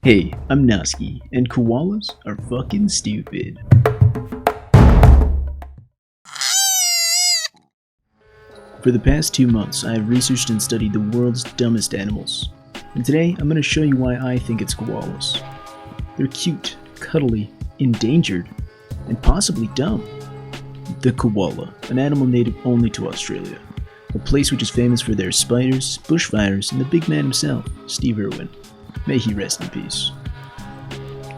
Hey, I'm Noski, and koalas are fucking stupid. For the past 2 months, I have researched and studied the world's dumbest animals. And today, I'm going to show you why I think it's koalas. They're cute, cuddly, endangered, and possibly dumb. The koala, an animal native only to Australia. A place which is famous for their spiders, bushfires, and the big man himself, Steve Irwin. May he rest in peace.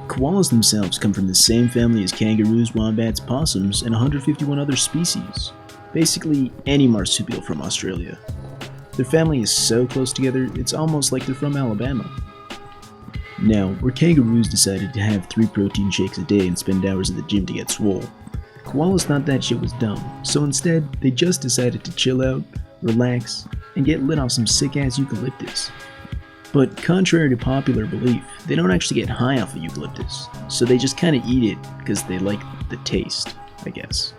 Koalas themselves come from the same family as kangaroos, wombats, possums, and 151 other species. Basically, any marsupial from Australia. Their family is so close together, it's almost like they're from Alabama. Now, where kangaroos decided to have 3 protein shakes a day and spend hours at the gym to get swole, koalas thought that shit was dumb, so instead, they just decided to chill out, relax, and get lit off some sick-ass eucalyptus. But contrary to popular belief, they don't actually get high off of eucalyptus, so they just kinda eat it because they like the taste, I guess.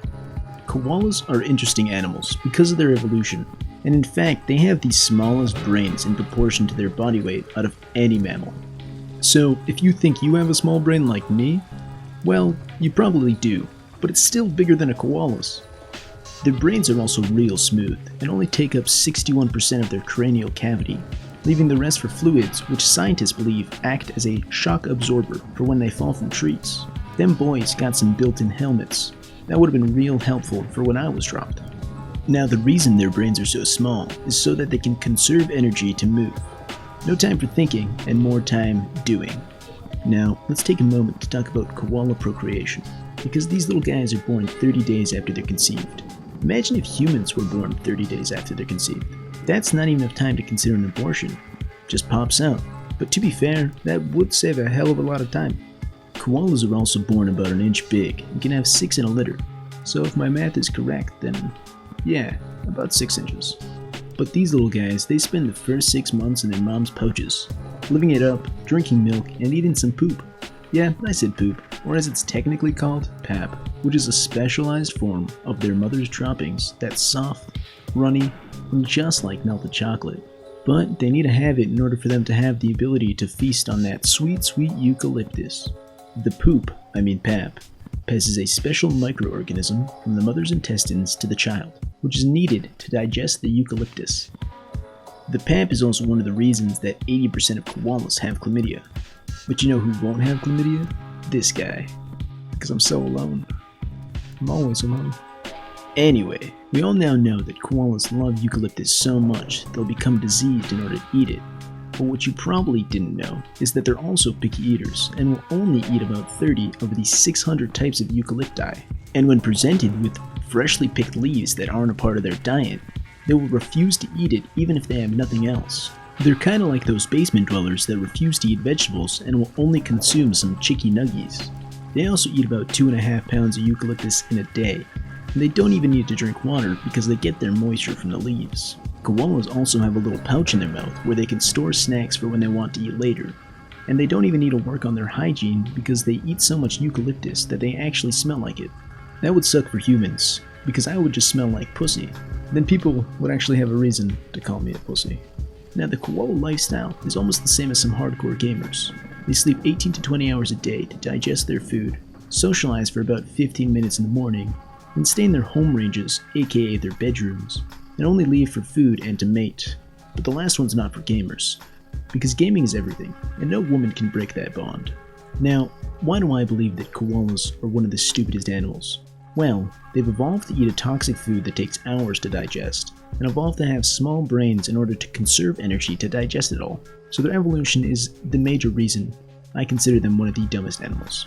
Koalas are interesting animals because of their evolution, and in fact they have the smallest brains in proportion to their body weight out of any mammal. So if you think you have a small brain like me, well, you probably do, but it's still bigger than a koala's. Their brains are also real smooth, and only take up 61% of their cranial cavity, leaving the rest for fluids which scientists believe act as a shock absorber for when they fall from trees. Them boys got some built-in helmets. That would have been real helpful for when I was dropped. Now the reason their brains are so small is so that they can conserve energy to move. No time for thinking and more time doing. Now let's take a moment to talk about koala procreation, because these little guys are born 30 days after they're conceived. Imagine if humans were born 30 days after they're conceived. That's not even enough time to consider an abortion. Just pops out. But to be fair, that would save a hell of a lot of time. Koalas are also born about an inch big and can have 6 in a litter. So if my math is correct, then yeah, about 6 inches. But these little guys, they spend the first 6 months in their mom's pouches, living it up, drinking milk, and eating some poop. Yeah, I said poop, or as it's technically called, pap, which is a specialized form of their mother's droppings that's soft, runny, and just like melted chocolate. But they need to have it in order for them to have the ability to feast on that sweet, sweet eucalyptus. The poop, pap, passes a special microorganism from the mother's intestines to the child, which is needed to digest the eucalyptus. The pap is also one of the reasons that 80% of koalas have chlamydia. But you know who won't have chlamydia? This guy. Because I'm so alone. I'm always alone. Anyway, we all now know that koalas love eucalyptus so much they'll become diseased in order to eat it. But what you probably didn't know is that they're also picky eaters and will only eat about 30 of the 600 types of eucalypti. And when presented with freshly picked leaves that aren't a part of their diet, they will refuse to eat it even if they have nothing else. They're kinda like those basement dwellers that refuse to eat vegetables and will only consume some chicky nuggies. They also eat about 2.5 pounds of eucalyptus in a day. And they don't even need to drink water because they get their moisture from the leaves. Koalas also have a little pouch in their mouth where they can store snacks for when they want to eat later. And they don't even need to work on their hygiene because they eat so much eucalyptus that they actually smell like it. That would suck for humans, because I would just smell like pussy. Then people would actually have a reason to call me a pussy. Now the koala lifestyle is almost the same as some hardcore gamers. They sleep 18 to 20 hours a day to digest their food, socialize for about 15 minutes in the morning, and stay in their home ranges, aka their bedrooms, and only leave for food and to mate. But the last one's not for gamers, because gaming is everything, and no woman can break that bond. Now, why do I believe that koalas are one of the stupidest animals? Well, they've evolved to eat a toxic food that takes hours to digest, and evolved to have small brains in order to conserve energy to digest it all. So their evolution is the major reason I consider them one of the dumbest animals.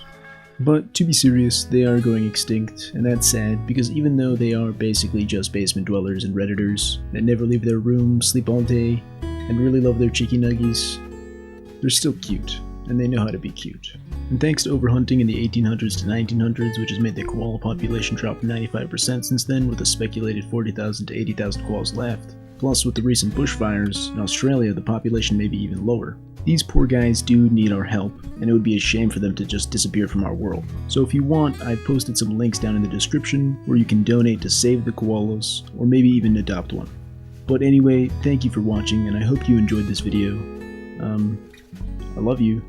But to be serious, they are going extinct, and that's sad because even though they are basically just basement dwellers and redditors that never leave their room, sleep all day, and really love their cheeky nuggies, they're still cute, and they know how to be cute. And thanks to overhunting in the 1800s to 1900s, which has made the koala population drop 95% since then, with a speculated 40,000 to 80,000 koalas left, plus with the recent bushfires in Australia, the population may be even lower. These poor guys do need our help, and it would be a shame for them to just disappear from our world. So if you want, I've posted some links down in the description where you can donate to save the koalas, or maybe even adopt one. But anyway, thank you for watching, and I hope you enjoyed this video. I love you.